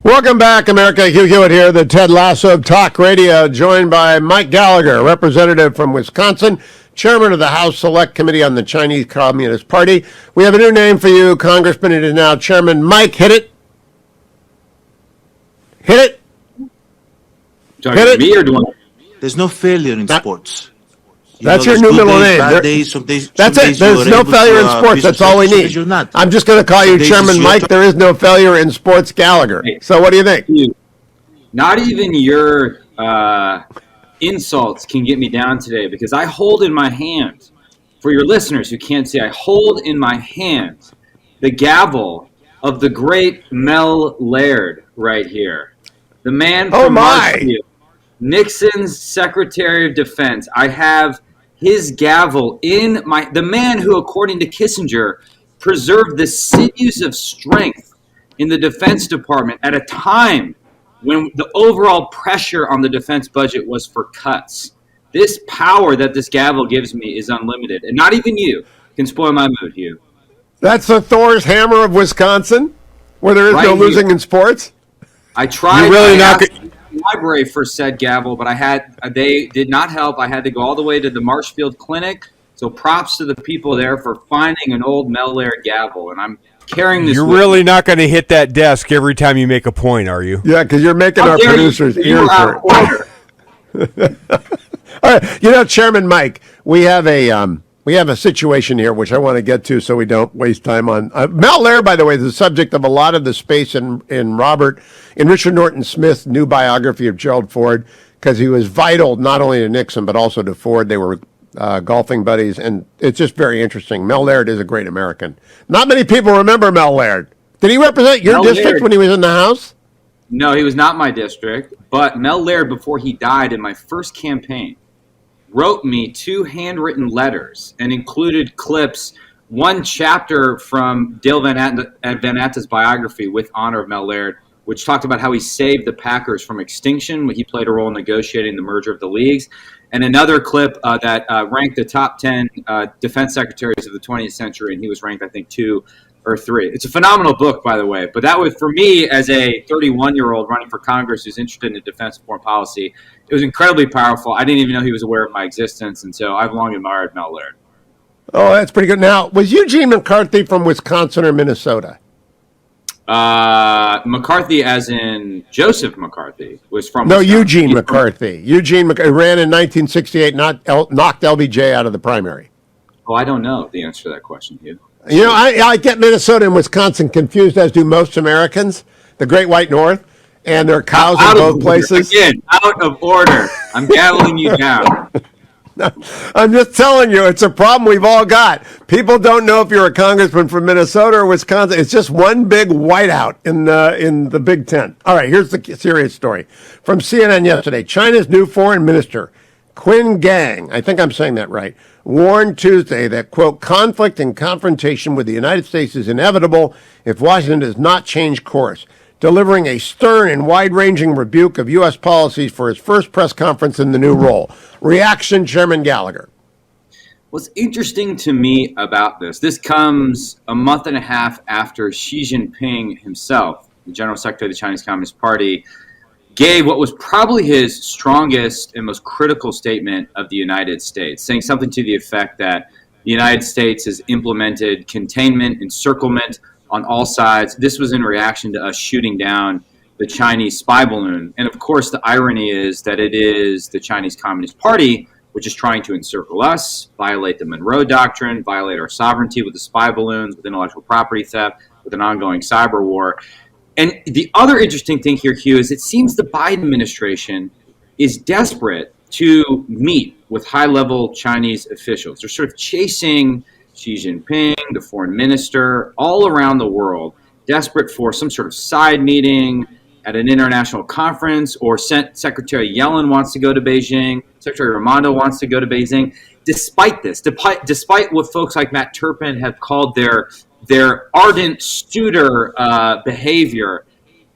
Welcome back, America. Hugh Hewitt here, the Ted Lasso of Talk Radio, joined by Mike Gallagher, representative from Wisconsin, chairman of the House Select Committee on the Chinese Communist Party. We have a new name for you, Congressman. It is now Chairman Mike. Hit it. Hit it. Talking to me or do There's no failure in sports. That's your new middle name. That's it. There's no failure in sports. That's all we need. I'm just going to call you Chairman Mike. There is no failure in sports, Gallagher. So what do you think? Not even your insults can get me down today, because I hold in my hand, for your listeners who can't see, I hold in my hand the gavel of the great Mel Laird right here. The man from Marshfield, Nixon's Secretary of Defense. I have his gavel in the man who, according to Kissinger, preserved the sinews of strength in the Defense Department at a time when the overall pressure on the defense budget was for cuts. This power that this gavel gives me is unlimited, and not even you can spoil my mood, Hugh. That's the Thor's hammer of Wisconsin, where there is no losing in sports? I tried. You're really not good. Library for said gavel, but they did not help. I had to go all the way to the Marshfield Clinic. So props to the people there for finding an old Mel Laird gavel, and I'm carrying this. You're really not going to hit that desk every time you make a point, are you? Yeah, because you're making our producers ears hurt. All right, Chairman Mike, we have a situation here which I want to get to so we don't waste time on. Mel Laird, by the way, is the subject of a lot of the space in Richard Norton Smith's new biography of Gerald Ford, because he was vital not only to Nixon but also to Ford. They were golfing buddies, and it's just very interesting. Mel Laird is a great American. Not many people remember Mel Laird. Did he represent your district when he was in the House? No, he was not my district, but Mel Laird, before he died in my first campaign, wrote me 2 handwritten letters and included clips, one chapter from Dale Van Atten's biography with honor of Mel Laird, which talked about how he saved the Packers from extinction when he played a role in negotiating the merger of the leagues, and another clip that ranked the top 10 defense secretaries of the 20th century, and he was ranked, I think, 2 or 3. It's a phenomenal book, by the way, but that was, for me, as a 31-year-old running for Congress who's interested in defense and foreign policy, it was incredibly powerful. I didn't even know he was aware of my existence, and so I've long admired Mel Laird. Oh, that's pretty good. Now, was Eugene McCarthy from Wisconsin or Minnesota? McCarthy, as in Joseph McCarthy, was from No, Wisconsin. Eugene McCarthy. Eugene McCarthy ran in 1968, knocked LBJ out of the primary. Oh, I don't know the answer to that question, Hugh. I get Minnesota and Wisconsin confused, as do most Americans, the Great White North, and there are cows in both places. Again, out of order. I'm gaveling you down. No, I'm just telling you, it's a problem we've all got. People don't know if you're a congressman from Minnesota or Wisconsin. It's just one big whiteout in the Big Tent. All right, here's the serious story from CNN yesterday. China's new foreign minister, Qin Gang, I think I'm saying that right, warned Tuesday that, quote, conflict and confrontation with the United States is inevitable if Washington does not change course, delivering a stern and wide-ranging rebuke of U.S. policies for his first press conference in the new role. Reaction, Chairman Gallagher. What's interesting to me about this comes a month and a half after Xi Jinping himself, the General Secretary of the Chinese Communist Party, gave what was probably his strongest and most critical statement of the United States, saying something to the effect that the United States has implemented containment, encirclement on all sides. This was in reaction to us shooting down the Chinese spy balloon. And of course, the irony is that it is the Chinese Communist Party which is trying to encircle us, violate the Monroe Doctrine, violate our sovereignty with the spy balloons, with intellectual property theft, with an ongoing cyber war. And the other interesting thing here, Hugh, is it seems the Biden administration is desperate to meet with high-level Chinese officials. They're sort of chasing Xi Jinping, the foreign minister, all around the world, desperate for some sort of side meeting at an international conference, or Secretary Yellen wants to go to Beijing, Secretary Raimondo wants to go to Beijing. Despite this, despite what folks like Matt Turpin have called their ardent suitor behavior,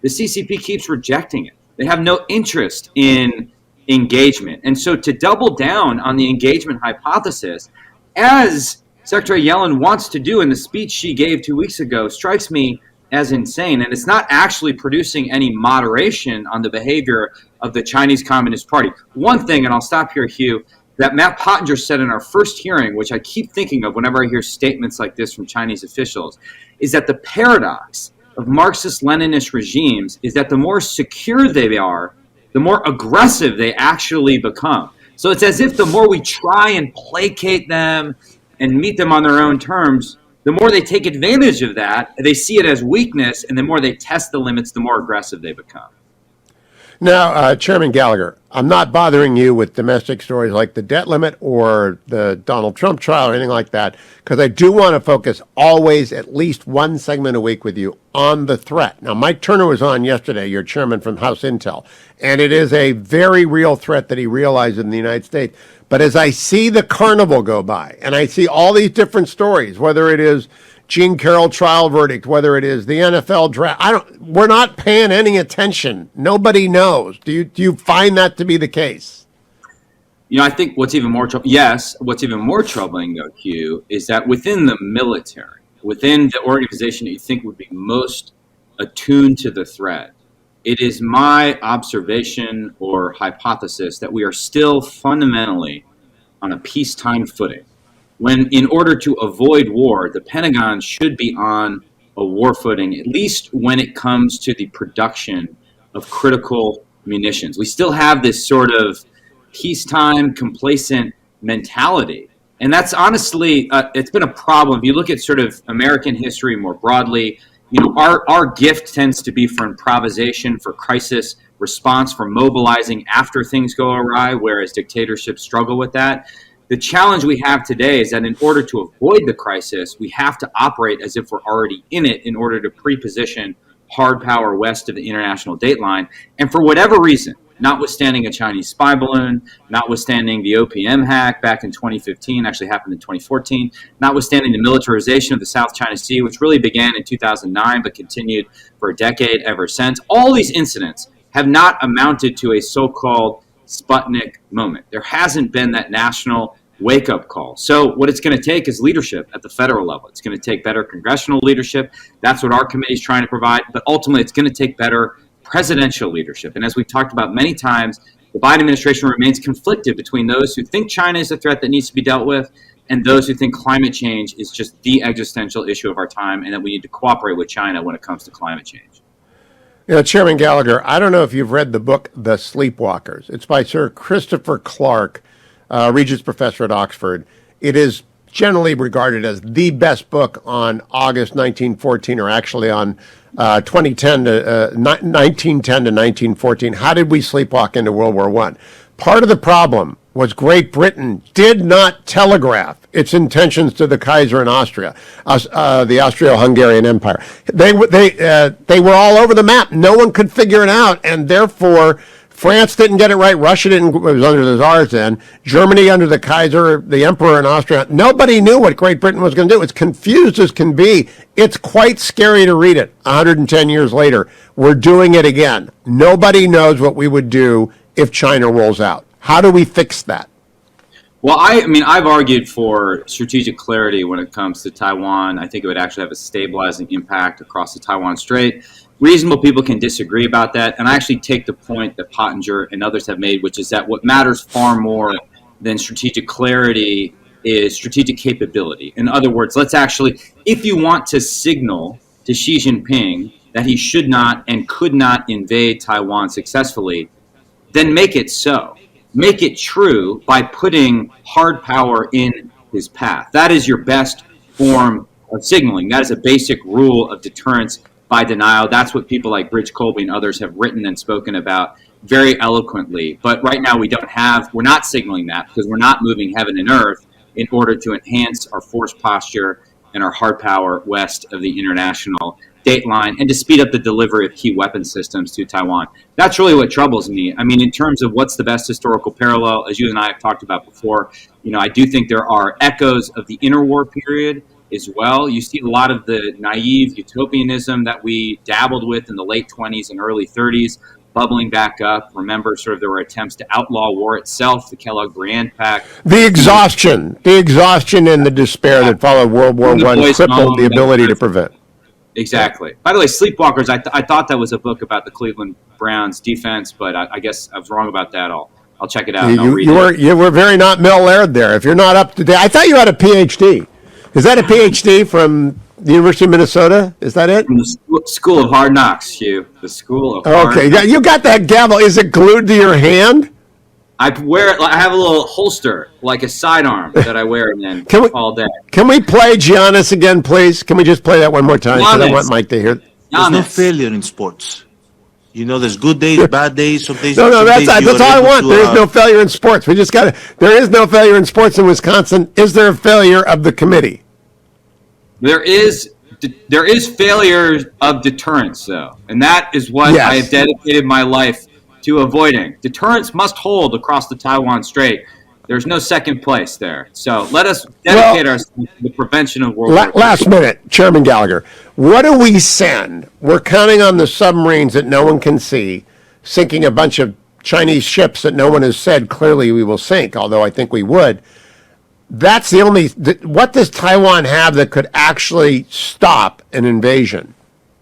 the CCP keeps rejecting it. They have no interest in engagement. And so to double down on the engagement hypothesis, as Secretary Yellen wants to do in the speech she gave 2 weeks ago, strikes me as insane, and it's not actually producing any moderation on the behavior of the Chinese Communist Party. One thing, and I'll stop here, Hugh, that Matt Pottinger said in our first hearing, which I keep thinking of whenever I hear statements like this from Chinese officials, is that the paradox of Marxist-Leninist regimes is that the more secure they are, the more aggressive they actually become. So it's as if the more we try and placate them and meet them on their own terms, the more they take advantage of that, they see it as weakness, and the more they test the limits, the more aggressive they become. Now, Chairman Gallagher, I'm not bothering you with domestic stories like the debt limit or the Donald Trump trial or anything like that, because I do want to focus always at least one segment a week with you on the threat. Now, Mike Turner was on yesterday, your chairman from House Intel, and it is a very real threat that he realized in the United States. But as I see the carnival go by, and I see all these different stories, whether it is Gene Carroll trial verdict, whether it is the NFL draft, we're not paying any attention. Nobody knows. Do you find that to be the case? You know, I think what's even more troubling, though, Hugh, is that within the military, within the organization that you think would be most attuned to the threat, it is my observation or hypothesis that we are still fundamentally on a peacetime footing. When, in order to avoid war, the Pentagon should be on a war footing, at least when it comes to the production of critical munitions. We still have this sort of peacetime, complacent mentality. And that's honestly, it's been a problem. If you look at sort of American history more broadly, you know, our gift tends to be for improvisation, for crisis response, for mobilizing after things go awry, whereas dictatorships struggle with that. The challenge we have today is that in order to avoid the crisis, we have to operate as if we're already in it in order to pre-position hard power west of the international date line. And for whatever reason, notwithstanding a Chinese spy balloon, notwithstanding the OPM hack back in 2015, actually happened in 2014, notwithstanding the militarization of the South China Sea, which really began in 2009 but continued for a decade ever since, all these incidents have not amounted to a so-called Sputnik moment. There hasn't been that national wake-up call. So what it's going to take is leadership at the federal level. It's going to take better congressional leadership. That's what our committee is trying to provide. But ultimately, it's going to take better presidential leadership. And as we've talked about many times, the Biden administration remains conflicted between those who think China is a threat that needs to be dealt with and those who think climate change is just the existential issue of our time and that we need to cooperate with China when it comes to climate change. You know, Chairman Gallagher, I don't know if you've read the book The Sleepwalkers. It's by Sir Christopher Clark, Regents Professor at Oxford. It is generally regarded as the best book on August 1914, or actually on 1910 to 1914. How did we sleepwalk into World War I? Part of the problem was Great Britain did not telegraph its intentions to the Kaiser in Austria, the Austro-Hungarian Empire. They were all over the map. No one could figure it out, and therefore France didn't get it right. Russia didn't. It was under the Tsars then. Germany under the Kaiser, the Emperor in Austria. Nobody knew what Great Britain was going to do. It's confused as can be. It's quite scary to read it 110 years later. We're doing it again. Nobody knows what we would do if China rolls out. How do we fix that? Well, I mean, I've argued for strategic clarity when it comes to Taiwan. I think it would actually have a stabilizing impact across the Taiwan Strait. Reasonable people can disagree about that, and I actually take the point that Pottinger and others have made, which is that what matters far more than strategic clarity is strategic capability. In other words, let's actually, if you want to signal to Xi Jinping that he should not and could not invade Taiwan successfully, then make it so. Make it true by putting hard power in his path. That is your best form of signaling. That is a basic rule of deterrence by denial. That's what people like Bridge Colby and others have written and spoken about very eloquently. But right now we're not signaling that because we're not moving heaven and earth in order to enhance our force posture and our hard power west of the international date line and to speed up the delivery of key weapon systems to Taiwan. That's really what troubles me. I mean, in terms of what's the best historical parallel, as you and I have talked about before, you know, I do think there are echoes of the interwar period as well. You see a lot of the naive utopianism that we dabbled with in the late 20s and early 30s bubbling back up. Remember, sort of there were attempts to outlaw war itself, the Kellogg-Briand Pact. The exhaustion and the despair that followed World War I crippled the ability to prevent. Exactly. By the way, Sleepwalkers, I thought that was a book about the Cleveland Browns defense, but I guess I was wrong about that. I'll check it out. And I'll read it. You were very not Mel-Laird there. If you're not up to date, I thought you had a PhD. Is that a PhD from the University of Minnesota? Is that it? From the School of Hard Knocks, Hugh. The School of Hard Okay, Knocks. you got that gavel. Is it glued to your hand? I wear it. I have a little holster, like a sidearm, that I wear then all day. Can we play Giannis again, please? Can we just play that one more time? Because I Giannis. want Mike to hear. There's no Giannis. failure in sports. You know, there's good days, bad days. Some days. No, some that's days you all are I able want. to, There is no failure in sports. We just got to. There is no failure in sports in Wisconsin. Is there a failure of the committee? There is failure of deterrence, though, and that is what Yes. I have dedicated my life to avoiding. Deterrence must hold across the Taiwan Strait. There's no second place there. So let us dedicate ourselves to the prevention of World War II. Last minute, Chairman Gallagher. What do we send? We're counting on the submarines that no one can see, sinking a bunch of Chinese ships that no one has said clearly we will sink, although I think we would. That's the only. What does Taiwan have that could actually stop an invasion?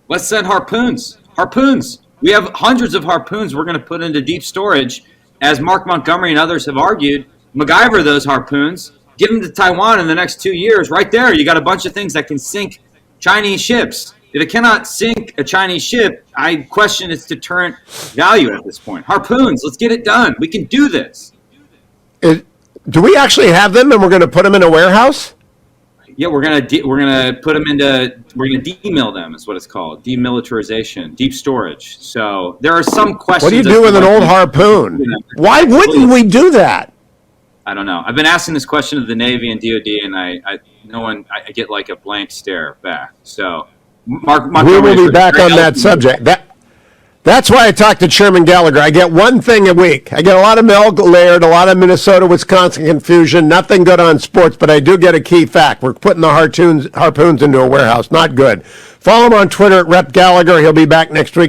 Let's send harpoons. Harpoons. We have hundreds of harpoons we're going to put into deep storage. As Mark Montgomery and others have argued, MacGyver those harpoons, give them to Taiwan in the next 2 years. Right there, you got a bunch of things that can sink Chinese ships. If it cannot sink a Chinese ship, I question its deterrent value at this point. Harpoons, let's get it done. We can do this. Do we actually have them, and we're going to put them in a warehouse? Yeah, we're gonna put them into. We're gonna demill them. Is what it's called. Demilitarization, deep storage. So there are some questions. What do you do with an old harpoon? Why wouldn't we do that? I don't know. I've been asking this question of the Navy and DoD, and I get like a blank stare back. So Mark, We will be back on that subject. That's why I talk to Chairman Gallagher. I get one thing a week. I get a lot of Mel-Laird, a lot of Minnesota, Wisconsin confusion, nothing good on sports, but I do get a key fact. We're putting the harpoons into a warehouse. Not good. Follow him on Twitter at Rep Gallagher. He'll be back next week.